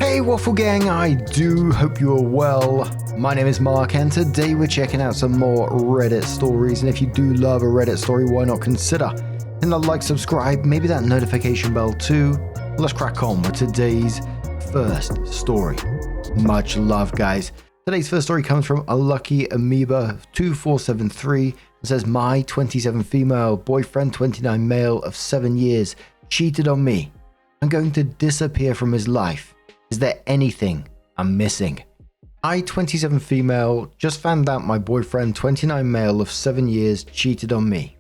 Hey Waffle Gang, I do hope you are well. My name is Mark and today we're checking out some more Reddit stories, and if you do love a Reddit story, why not consider hitting the like, subscribe, maybe that notification bell too. Let's crack on with today's first story. Much love, guys. Today's first story comes from a lucky amoeba 2473 and says, my 27 female boyfriend 29 male of 7 years cheated on me. I'm going to disappear from his life. Is there anything I'm missing? I 27 female just found out my boyfriend 29 male of 7 years cheated on me.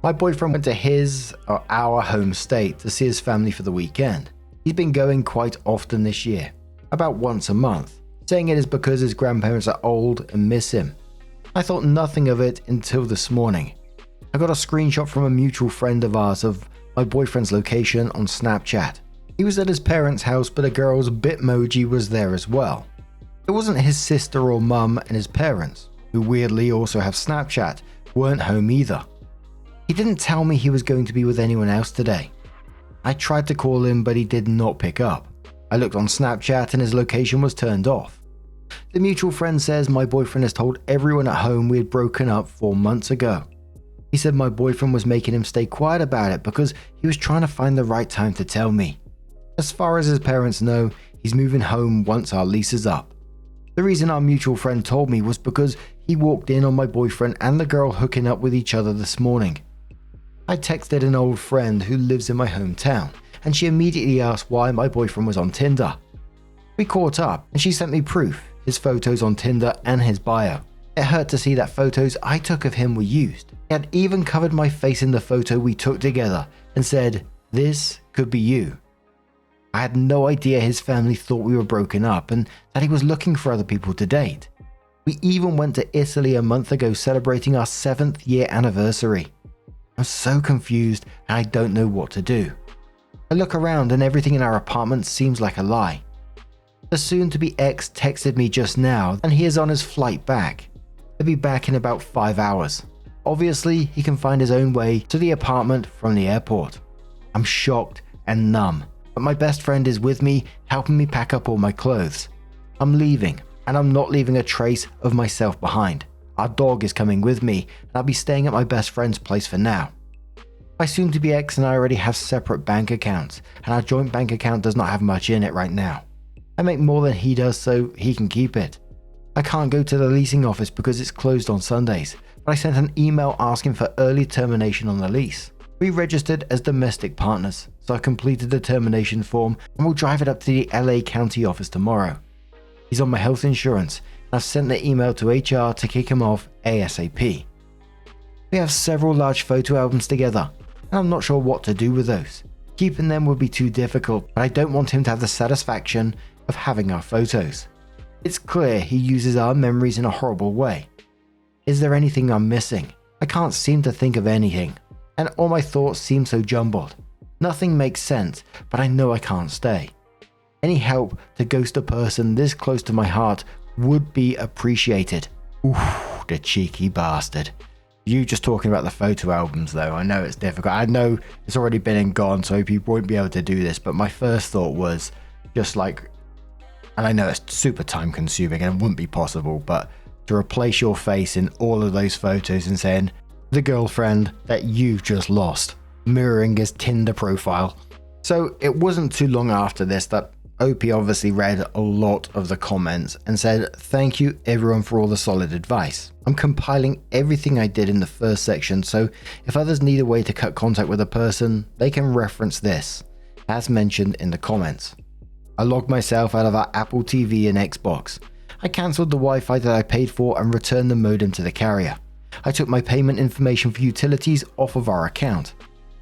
My boyfriend went to his or our home state to see his family for the weekend. He's been going quite often this year, about once a month, saying it is because his grandparents are old and miss him. I thought nothing of it until this morning. I got a screenshot from a mutual friend of ours of my boyfriend's location on Snapchat. He was at his parents' house, but a girl's Bitmoji was there as well. It wasn't his sister or mum, and his parents, who weirdly also have Snapchat, weren't home either. He didn't tell me he was going to be with anyone else today. I tried to call him, but he did not pick up. I looked on Snapchat and his location was turned off. The mutual friend says my boyfriend has told everyone at home we had broken up 4 months ago. He said my boyfriend was making him stay quiet about it because he was trying to find the right time to tell me. As far as his parents know, he's moving home once our lease is up. The reason our mutual friend told me was because he walked in on my boyfriend and the girl hooking up with each other this morning. I texted an old friend who lives in my hometown, and she immediately asked why my boyfriend was on Tinder. We caught up and she sent me proof, his photos on Tinder and his bio. It hurt to see that photos I took of him were used. He had even covered my face in the photo we took together and said, "This could be you." I had no idea his family thought we were broken up and that he was looking for other people to date. We even went to Italy a month ago celebrating our 7th year anniversary. I'm so confused and I don't know what to do. I look around and everything in our apartment seems like a lie. The soon-to-be ex texted me just now and he is on his flight back. He'll be back in about 5 hours. Obviously, he can find his own way to the apartment from the airport. I'm shocked and numb. But my best friend is with me, helping me pack up all my clothes. I'm leaving, and I'm not leaving a trace of myself behind. Our dog is coming with me, and I'll be staying at my best friend's place for now. My soon-to-be ex and I already have separate bank accounts, and our joint bank account does not have much in it right now. I make more than he does, so he can keep it. I can't go to the leasing office because it's closed on Sundays, but I sent an email asking for early termination on the lease. We registered as domestic partners, so I completed the termination form and will drive it up to the LA County office tomorrow. He's on my health insurance, and I've sent the email to HR to kick him off ASAP. We have several large photo albums together, and I'm not sure what to do with those. Keeping them would be too difficult, but I don't want him to have the satisfaction of having our photos. It's clear he uses our memories in a horrible way. Is there anything I'm missing? I can't seem to think of anything. And all my thoughts seem so jumbled. Nothing makes sense, but I know I can't stay. Any help to ghost a person this close to my heart would be appreciated. Oof, the cheeky bastard. You just talking about the photo albums though, I know it's difficult. I know it's already been and gone, so people won't be able to do this, but my first thought was just like, and I know it's super time consuming and it wouldn't be possible, but to replace your face in all of those photos and saying, the girlfriend that you've just lost, mirroring his Tinder profile. So it wasn't too long after this that OP obviously read a lot of the comments and said, thank you everyone for all the solid advice. I'm compiling everything I did in the first section, so if others need a way to cut contact with a person, they can reference this, as mentioned in the comments. I logged myself out of our Apple TV and Xbox. I cancelled the Wi-Fi that I paid for and returned the modem to the carrier. I took my payment information for utilities off of our account.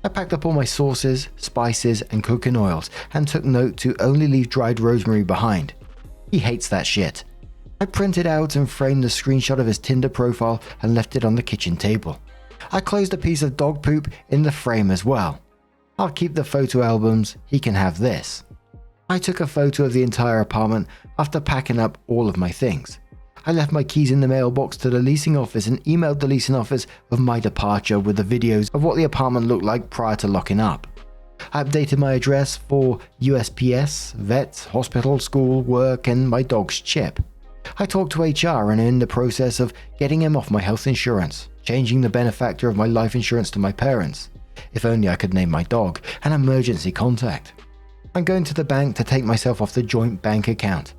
I packed up all my sauces, spices, and cooking oils and took note to only leave dried rosemary behind. He hates that shit. I printed out and framed the screenshot of his Tinder profile and left it on the kitchen table. I closed a piece of dog poop in the frame as well. I'll keep the photo albums, he can have this. I took a photo of the entire apartment after packing up all of my things. I left my keys in the mailbox to the leasing office and emailed the leasing office of my departure with the videos of what the apartment looked like prior to locking up. I updated my address for USPS, vet, hospital, school, work, and my dog's chip. I talked to HR and am in the process of getting him off my health insurance, changing the benefactor of my life insurance to my parents. If only I could name my dog an emergency contact. I'm going to the bank to take myself off the joint bank account.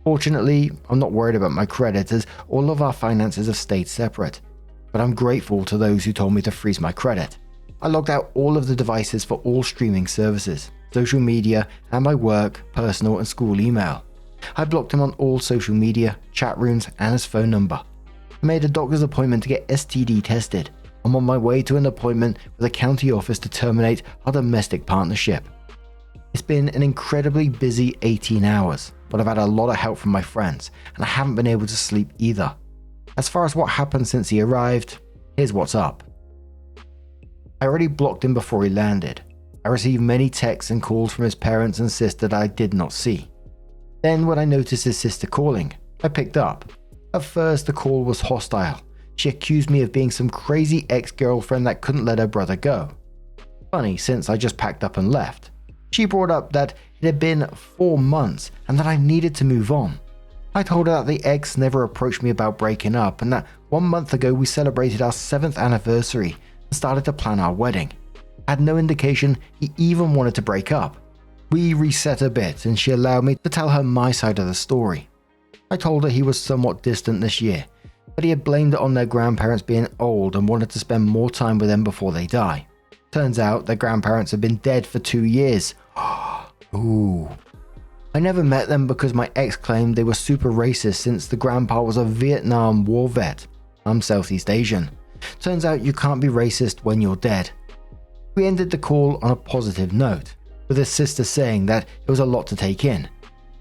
Fortunately, I'm not worried about my credit as all of our finances have stayed separate, but I'm grateful to those who told me to freeze my credit. I logged out all of the devices for all streaming services, social media, and my work, personal, and school email. I blocked him on all social media, chat rooms, and his phone number. I made a doctor's appointment to get STD tested. I'm on my way to an appointment with a county office to terminate our domestic partnership. It's been an incredibly busy 18 hours, but I've had a lot of help from my friends, and I haven't been able to sleep either. As far as what happened since he arrived, here's what's up. I already blocked him before he landed. I received many texts and calls from his parents and sister that I did not see. Then when I noticed his sister calling, I picked up. At first the call was hostile. She accused me of being some crazy ex-girlfriend that couldn't let her brother go. Funny, since I just packed up and left. She brought up that it had been 4 months and that I needed to move on. I told her that the ex never approached me about breaking up and that 1 month ago we celebrated our 7th anniversary and started to plan our wedding. I had no indication he even wanted to break up. We reset a bit and she allowed me to tell her my side of the story. I told her he was somewhat distant this year, but he had blamed it on their grandparents being old and wanted to spend more time with them before they die. Turns out their grandparents had been dead for 2 years. Ooh. I never met them because my ex claimed they were super racist since the grandpa was a Vietnam War vet. I'm Southeast Asian. Turns out you can't be racist when you're dead. We ended the call on a positive note, with his sister saying that it was a lot to take in.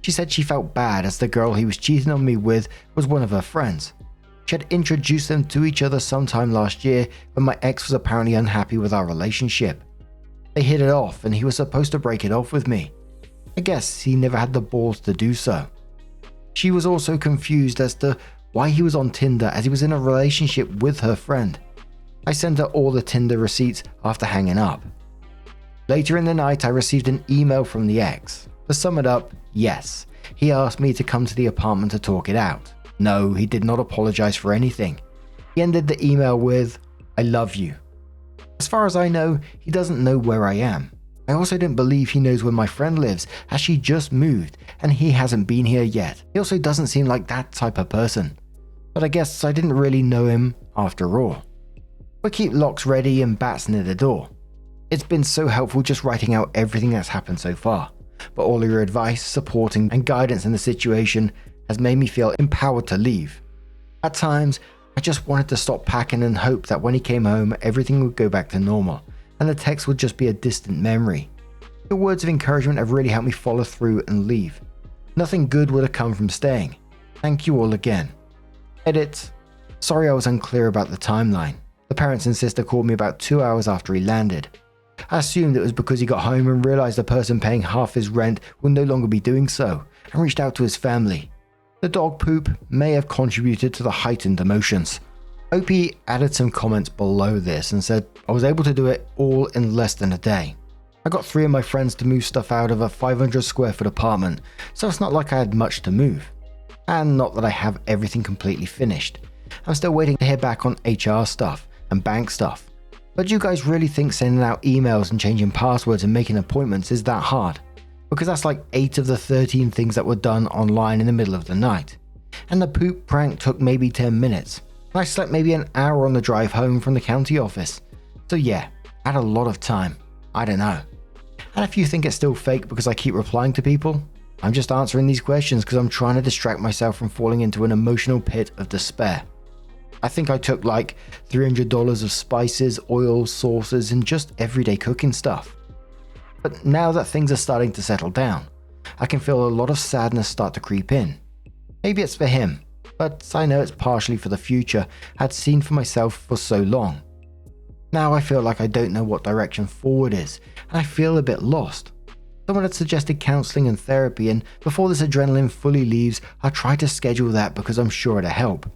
She said she felt bad as the girl he was cheating on me with was one of her friends. She had introduced them to each other sometime last year when my ex was apparently unhappy with our relationship. They hit it off and he was supposed to break it off with me. I guess he never had the balls to do so. She was also confused as to why he was on Tinder as he was in a relationship with her friend. I sent her all the Tinder receipts after hanging up. Later in the night I received an email from the ex. To sum it up, yes, he asked me to come to the apartment to talk it out. No, he did not apologize for anything. He ended the email with, "I love you." As far as I know, he doesn't know where I am. I also don't believe he knows where my friend lives as she just moved and he hasn't been here yet. He also doesn't seem like that type of person. But I guess I didn't really know him after all. We keep locks ready and bats near the door. It's been so helpful just writing out everything that's happened so far. But all of your advice, supporting, and guidance in the situation has made me feel empowered to leave. At times, I just wanted to stop packing and hope that when he came home, everything would go back to normal, and the text would just be a distant memory. Your words of encouragement have really helped me follow through and leave. Nothing good would have come from staying. Thank you all again. Edit. Sorry I was unclear about the timeline. The parents and sister called me about 2 hours after he landed. I assumed it was because he got home and realized the person paying half his rent will no longer be doing so, and reached out to his family. The dog poop may have contributed to the heightened emotions. Opie added some comments below this and said I was able to do it all in less than a day. I got 3 of my friends to move stuff out of a 500 square foot apartment, so it's not like I had much to move. And not that I have everything completely finished. I'm still waiting to hear back on HR stuff and bank stuff. But do you guys really think sending out emails and changing passwords and making appointments is that hard? Because that's like 8 of the 13 things that were done online in the middle of the night. And the poop prank took maybe 10 minutes. And I slept maybe an hour on the drive home from the county office. So yeah, I had a lot of time. I don't know. And if you think it's still fake because I keep replying to people, I'm just answering these questions because I'm trying to distract myself from falling into an emotional pit of despair. I think I took like $300 of spices, oils, sauces, and just everyday cooking stuff. But now that things are starting to settle down, I can feel a lot of sadness start to creep in. Maybe it's for him, but I know it's partially for the future I'd seen for myself for so long. Now I feel like I don't know what direction forward is, and I feel a bit lost. Someone had suggested counselling and therapy, and before this adrenaline fully leaves, I'll try to schedule that because I'm sure it'll help.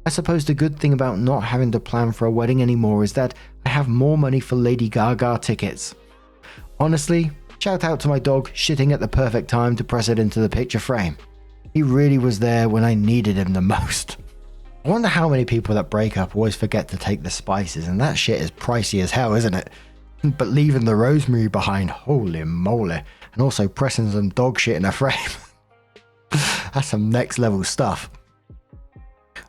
I suppose the good thing about not having to plan for a wedding anymore is that I have more money for Lady Gaga tickets. Honestly, shout out to my dog shitting at the perfect time to press it into the picture frame. He really was there when I needed him the most. I wonder how many people that break up always forget to take the spices, and that shit is pricey as hell, isn't it? But leaving the rosemary behind, holy moly, and also pressing some dog shit in a frame. That's some next level stuff.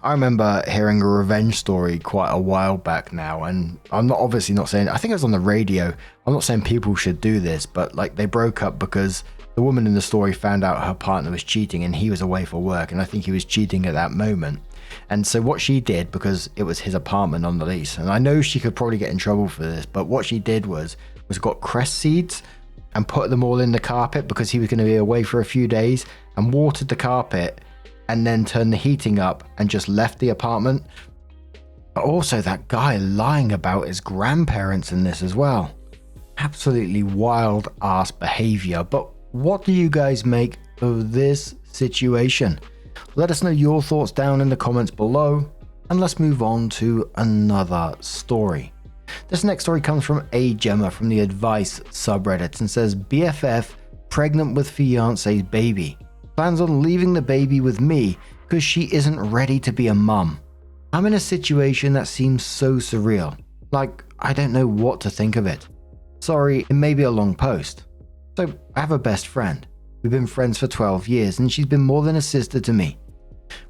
I remember hearing a revenge story quite a while back now, and I'm obviously not saying, I think it was on the radio, I'm not saying people should do this, but like they broke up because the woman in the story found out her partner was cheating and he was away for work, and I think he was cheating at that moment. And so what she did, because it was his apartment on the lease, and I know she could probably get in trouble for this, but what she did was got cress seeds and put them all in the carpet because he was going to be away for a few days, and watered the carpet and then turned the heating up and just left the apartment. But also that guy lying about his grandparents in this as well. Absolutely wild ass behavior. But what do you guys make of this situation? Let us know your thoughts down in the comments below, and let's move on to another story. This next story comes from A Gemma from the Advice subreddit and says, BFF pregnant with fiance's baby. Plans on leaving the baby with me because she isn't ready to be a mum. I'm in a situation that seems so surreal. Like, I don't know what to think of it. Sorry, it may be a long post. So, I have a best friend. We've been friends for 12 years and she's been more than a sister to me.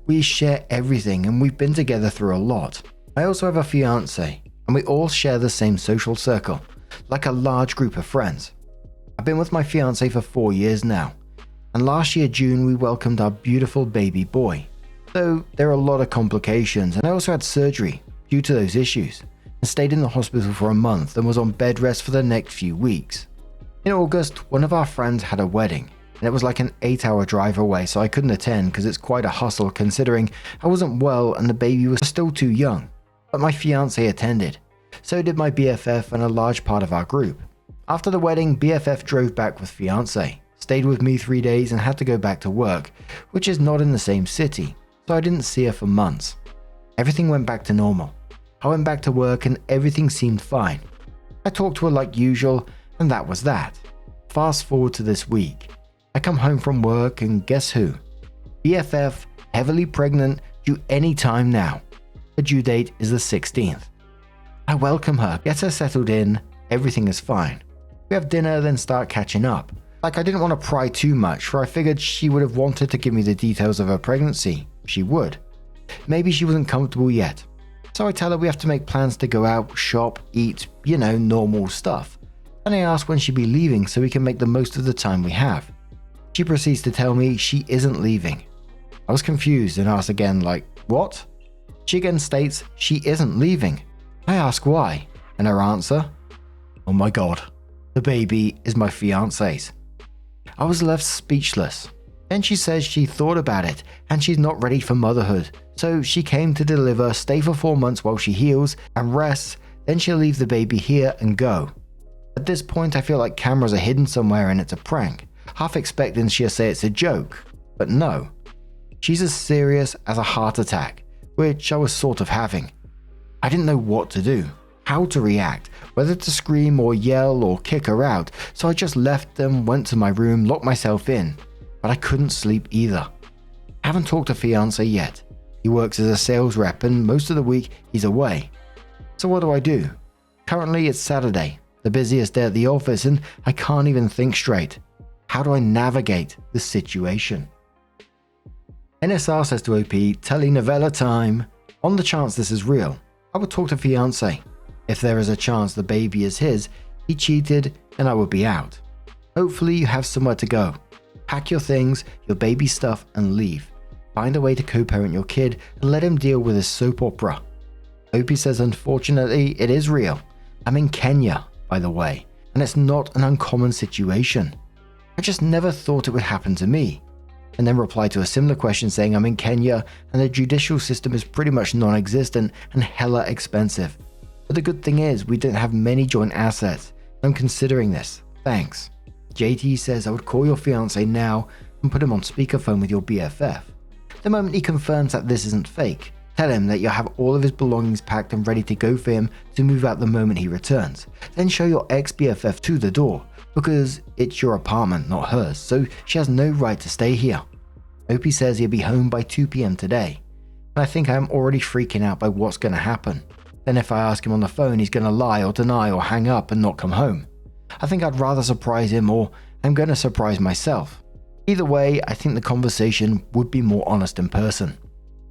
We share everything and we've been together through a lot. I also have a fiance and we all share the same social circle, like a large group of friends. I've been with my fiance for 4 years now. And last year, June, we welcomed our beautiful baby boy. Though there are a lot of complications, and I also had surgery due to those issues, and stayed in the hospital for a month and was on bed rest for the next few weeks. In August, one of our friends had a wedding, and it was like an 8-hour drive away, so I couldn't attend because it's quite a hustle considering I wasn't well and the baby was still too young. But my fiance attended. So did my BFF and a large part of our group. After the wedding, BFF drove back with fiance. Stayed with me 3 days and had to go back to work, which is not in the same city, so I didn't see her for months. Everything went back to normal. I went back to work and everything seemed fine. I talked to her like usual, and that was that. Fast forward to this week. I come home from work and guess who? BFF, heavily pregnant, due any time now. The due date is the 16th. I welcome her, get her settled in, everything is fine. We have dinner, then start catching up. Like, I didn't want to pry too much, for I figured she would have wanted to give me the details of her pregnancy. She would. Maybe she wasn't comfortable yet. So I tell her we have to make plans to go out, shop, eat, normal stuff. And I ask when she'd be leaving so we can make the most of the time we have. She proceeds to tell me she isn't leaving. I was confused and asked again, like, what? She again states she isn't leaving. I ask why, and her answer, oh my god, the baby is my fiance's. I was left speechless. Then she says she thought about it and she's not ready for motherhood, so she came to deliver, stay for 4 months while she heals and rests, then she'll leave the baby here and go. At this point I feel like cameras are hidden somewhere and it's a prank, half expecting she'll say it's a joke, but no. She's as serious as a heart attack, which I was sort of having. I didn't know what to do, how to react, whether to scream or yell or kick her out, so I just left them, went to my room, locked myself in, but I couldn't sleep either. I haven't talked to fiance yet. He works as a sales rep and most of the week he's away. So what do? Currently it's Saturday, the busiest day at the office, and I can't even think straight. How do I navigate this situation? NSR says to OP, telenovela time. On the chance this is real, I would talk to fiance. If there is a chance the baby is his, he cheated and I would be out. Hopefully you have somewhere to go. Pack your things, your baby stuff and leave. Find a way to co-parent your kid and let him deal with his soap opera. Opie says unfortunately it is real. I'm in Kenya, by the way, and it's not an uncommon situation. I just never thought it would happen to me. And then replied to a similar question saying I'm in Kenya and the judicial system is pretty much non-existent and hella expensive. But the good thing is we don't have many joint assets. I'm considering this. Thanks. JT says I would call your fiance now and put him on speakerphone with your BFF. The moment he confirms that this isn't fake, tell him that you'll have all of his belongings packed and ready to go for him to move out the moment he returns. Then show your ex-BFF to the door. because it's your apartment, not hers, so she has no right to stay here. Opie says he'll be home by 2 p.m. today, and I think I'm already freaking out by what's going to happen. Then if I ask him on the phone, he's going to lie or deny or hang up and not come home. I think I'd rather surprise him, or I'm going to surprise myself. Either way, I think the conversation would be more honest in person.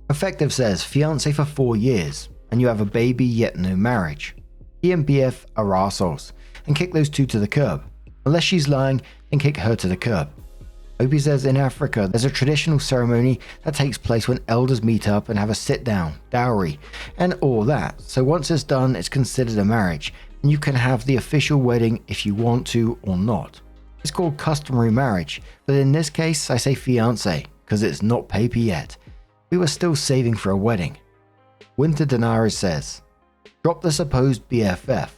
Effective says fiancé for 4 years, and you have a baby yet no marriage. He and BF are arseholes, and kick those two to the curb. Unless she's lying, then kick her to the curb. Opie says in Africa, there's a traditional ceremony that takes place when elders meet up and have a sit down, dowry, and all that. So once it's done, it's considered a marriage, and you can have the official wedding if you want to or not. It's called customary marriage, but in this case, I say fiancé, because it's not paper yet. We were still saving for a wedding. Winter Denari says, drop the supposed BFF.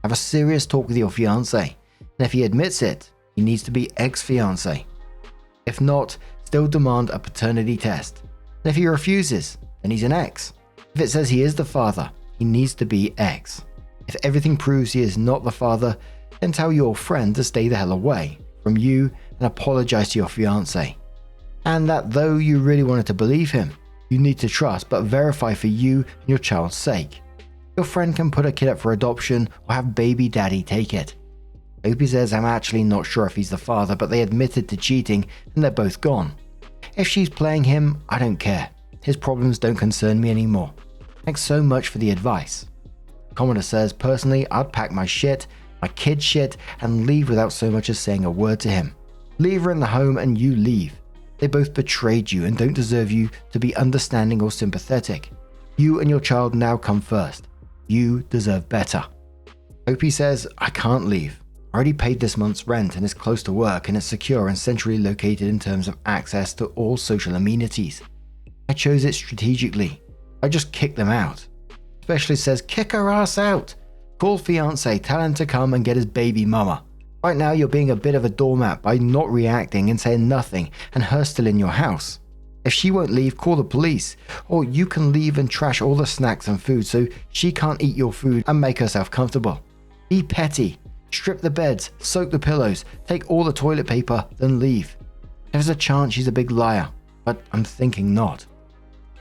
Have a serious talk with your fiancé, and if he admits it, he needs to be ex-fiancé. If not, still demand a paternity test. And if he refuses, then he's an ex. If it says he is the father, he needs to be ex. If everything proves he is not the father, then tell your friend to stay the hell away from you and apologize to your fiancé. And that though you really wanted to believe him, you need to trust but verify for you and your child's sake. Your friend can put a kid up for adoption or have baby daddy take it. Opie says I'm actually not sure if he's the father, but they admitted to cheating and they're both gone. If she's playing him, I don't care. His problems don't concern me anymore. Thanks so much for the advice. Commodore says, personally, I'd pack my shit, my kid's shit, and leave without so much as saying a word to him. Leave her in the home and you leave. They both betrayed you and don't deserve you to be understanding or sympathetic. You and your child now come first. You deserve better. Opie says, I can't leave. I already paid this month's rent and it's close to work and it's secure and centrally located in terms of access to all social amenities. I chose it strategically. I just kicked them out. Specialist says, kick her ass out. Call fiancé, tell him to come and get his baby mama. Right now you're being a bit of a doormat by not reacting and saying nothing and her still in your house. If she won't leave, call the police. Or you can leave and trash all the snacks and food so she can't eat your food and make herself comfortable. Be petty. Strip the beds, soak the pillows, take all the toilet paper, then leave. There's a chance she's a big liar, but I'm thinking not.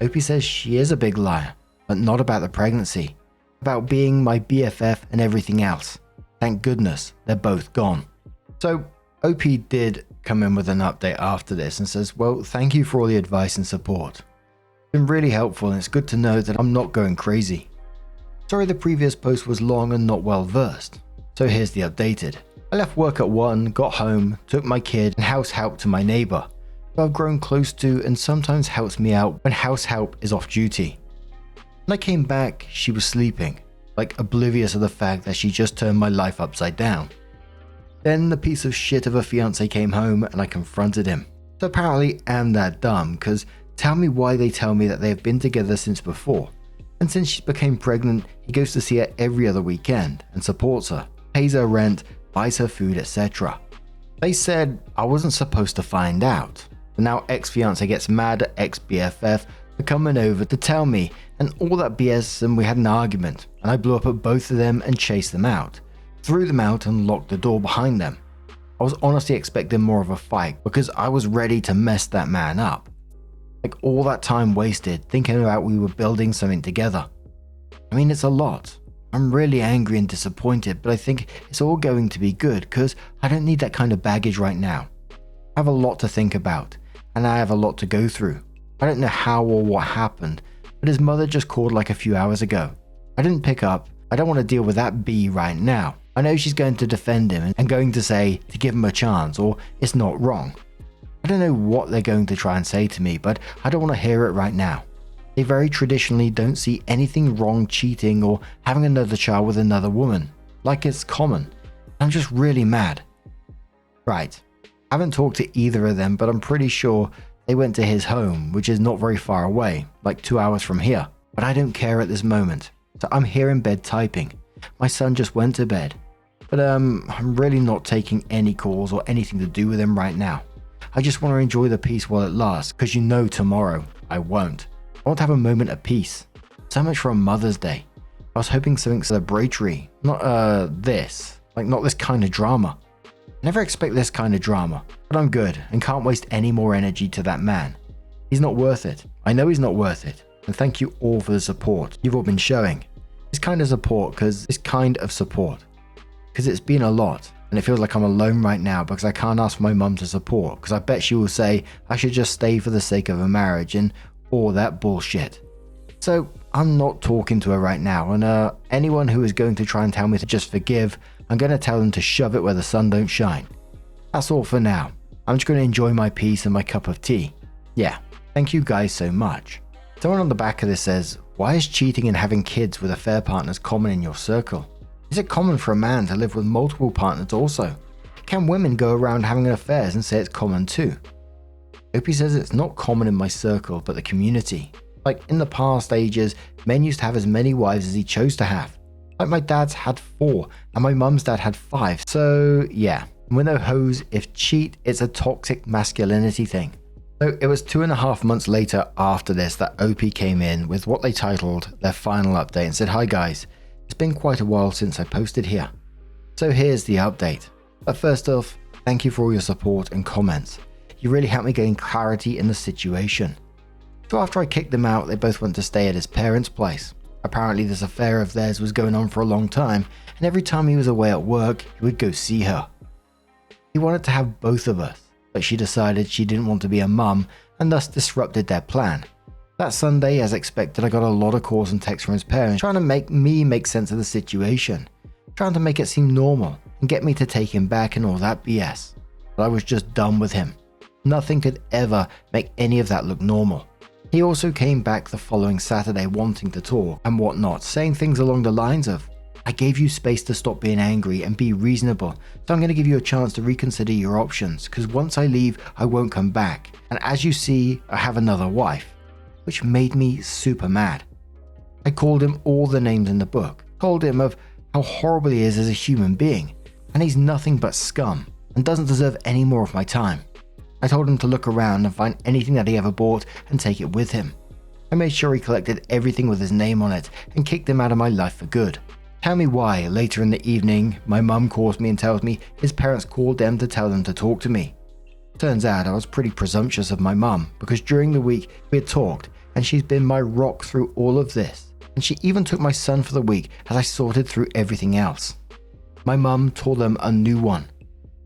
Opie says she is a big liar, but not about the pregnancy. About being my BFF and everything else. Thank goodness they're both gone. So Opie did come in with an update after this and says, well, thank you for all the advice and support. It's been really helpful and it's good to know that I'm not going crazy. Sorry the previous post was long and not well versed. So here's the updated. I left work at 1, got home, took my kid and house help to my neighbor, who I've grown close to and sometimes helps me out when house help is off duty. When I came back, she was sleeping, like oblivious of the fact that she just turned my life upside down. Then the piece of shit of a fiancé came home and I confronted him. So apparently I'm that dumb, cause tell me why they tell me that they have been together since before. And since she became pregnant, he goes to see her every other weekend and supports her. Pays her rent, buys her food, etc. They said I wasn't supposed to find out. But now ex-fiancé gets mad at ex-BFF for coming over to tell me and all that BS, and we had an argument and I blew up at both of them and chased them out. Threw them out and locked the door behind them. I was honestly expecting more of a fight because I was ready to mess that man up. Like all that time wasted thinking about we were building something together. I mean, it's a lot. I'm really angry and disappointed, but I think it's all going to be good because I don't need that kind of baggage right now. I have a lot to think about, and I have a lot to go through. I don't know how or what happened, but his mother just called like a few hours ago. I didn't pick up. I don't want to deal with that B right now. I know she's going to defend him and going to say to give him a chance or it's not wrong. I don't know what they're going to try and say to me, but I don't want to hear it right now. They very traditionally don't see anything wrong cheating or having another child with another woman, like it's common. I'm just really mad. Right, I haven't talked to either of them, but I'm pretty sure they went to his home, which is not very far away, like 2 hours from here. But I don't care at this moment, so I'm here in bed typing. My son just went to bed, but I'm really not taking any calls or anything to do with him right now. I just want to enjoy the peace while it lasts, because you know tomorrow I won't. I want to have a moment of peace. So much for a Mother's Day. I was hoping something celebratory, not this kind of drama. Never expect this kind of drama, but I'm good and can't waste any more energy to that man. He's not worth it. I know he's not worth it. And thank you all for the support you've all been showing. This kind of support, because it's been a lot, and it feels like I'm alone right now because I can't ask my mum to support, because I bet she will say I should just stay for the sake of a marriage and all that bullshit. So I'm not talking to her right now, and anyone who is going to try and tell me to just forgive, I'm going to tell them to shove it where the sun don't shine. That's all for now. I'm just going to enjoy my peace and my cup of tea. Yeah, thank you guys so much. Someone on the back of this says, why is cheating and having kids with affair partners common in your circle? Is it common for a man to live with multiple partners also? Can women go around having affairs and say it's common too? Opie says it's not common in my circle, but the community. Like in the past ages, men used to have as many wives as he chose to have. Like my dad's had 4 and my mum's dad had 5. So yeah, we're no hoes. If cheat, it's a toxic masculinity thing. So it was 2.5 months later after this that OP came in with what they titled their final update and said, hi guys, it's been quite a while since I posted here. So here's the update. But first off, thank you for all your support and comments. You really helped me gain clarity in the situation. So after I kicked them out, they both went to stay at his parents' place. Apparently this affair of theirs was going on for a long time, and every time he was away at work, he would go see her. He wanted to have both of us, but she decided she didn't want to be a mum and thus disrupted their plan. That Sunday, as expected, I got a lot of calls and texts from his parents trying to make me make sense of the situation, trying to make it seem normal and get me to take him back and all that BS. But I was just done with him. Nothing could ever make any of that look normal. He also came back the following Saturday wanting to talk and whatnot, saying things along the lines of, I gave you space to stop being angry and be reasonable, so I'm going to give you a chance to reconsider your options, because once I leave, I won't come back. And as you see, I have another wife, which made me super mad. I called him all the names in the book, told him of how horrible he is as a human being, and he's nothing but scum and doesn't deserve any more of my time. I told him to look around and find anything that he ever bought and take it with him. I made sure he collected everything with his name on it and kicked him out of my life for good. Tell me why later in the evening, my mum calls me and tells me his parents called them to tell them to talk to me. Turns out I was pretty presumptuous of my mum, because during the week we had talked and she's been my rock through all of this, and she even took my son for the week as I sorted through everything else. My mum told them a new one.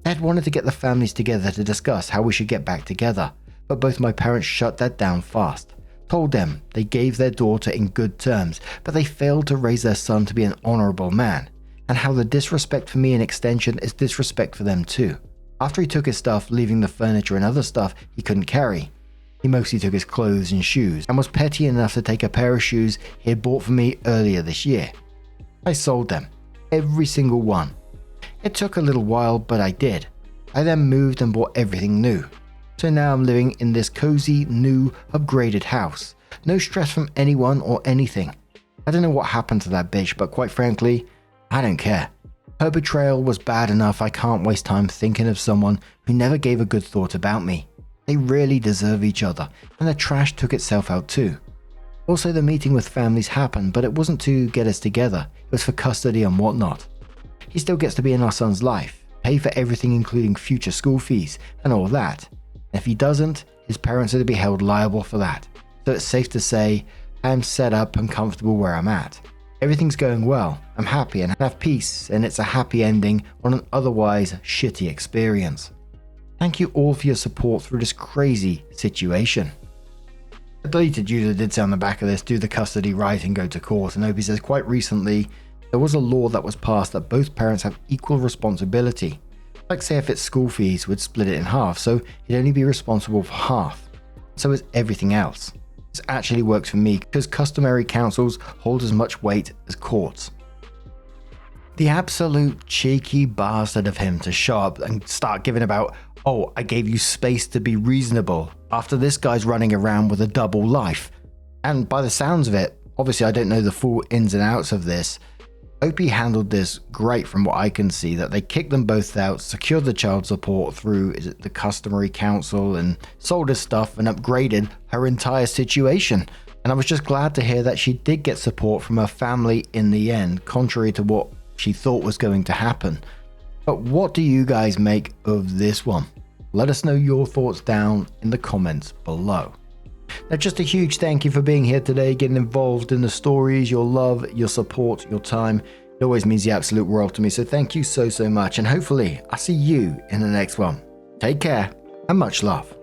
They had wanted to get the families together to discuss how we should get back together, but both my parents shut that down fast. Told them they gave their daughter in good terms, but they failed to raise their son to be an honourable man, and how the disrespect for me in extension is disrespect for them too. After he took his stuff, leaving the furniture and other stuff he couldn't carry, he mostly took his clothes and shoes, and was petty enough to take a pair of shoes he had bought for me earlier this year. I sold them, every single one. It took a little while, but I did. I then moved and bought everything new. So now I'm living in this cozy, new, upgraded house. No stress from anyone or anything. I don't know what happened to that bitch, but quite frankly, I don't care. Her betrayal was bad enough. I can't waste time thinking of someone who never gave a good thought about me. They really deserve each other, and the trash took itself out too. Also, the meeting with families happened, but it wasn't to get us together. It was for custody and whatnot. He still gets to be in our son's life, pay for everything including future school fees and all that. And if he doesn't, his parents are to be held liable for that. So it's safe to say I am set up and comfortable where I'm at. Everything's going well, I'm happy and have peace, and it's a happy ending on an otherwise shitty experience. Thank you all for your support through this crazy situation. The deleted user did say on the back of this, do the custody right and go to court, and Opie says quite recently there was a law that was passed that both parents have equal responsibility. Like say if it's school fees, we'd split it in half, so he'd only be responsible for half. So is everything else. This actually works for me because customary councils hold as much weight as courts. The absolute cheeky bastard of him to show up and start giving about, oh, I gave you space to be reasonable, after this guy's running around with a double life. And by the sounds of it, obviously I don't know the full ins and outs of this, Opie handled this great from what I can see, that they kicked them both out, secured the child support through the customary council, and sold his stuff and upgraded her entire situation. And I was just glad to hear that she did get support from her family in the end, contrary to what she thought was going to happen. But what do you guys make of this one? Let us know your thoughts down in the comments below. Now, just a huge thank you for being here today, getting involved in the stories, your love, your support, your time. It always means the absolute world to me. So thank you so much. And hopefully I'll see you in the next one. Take care and much love.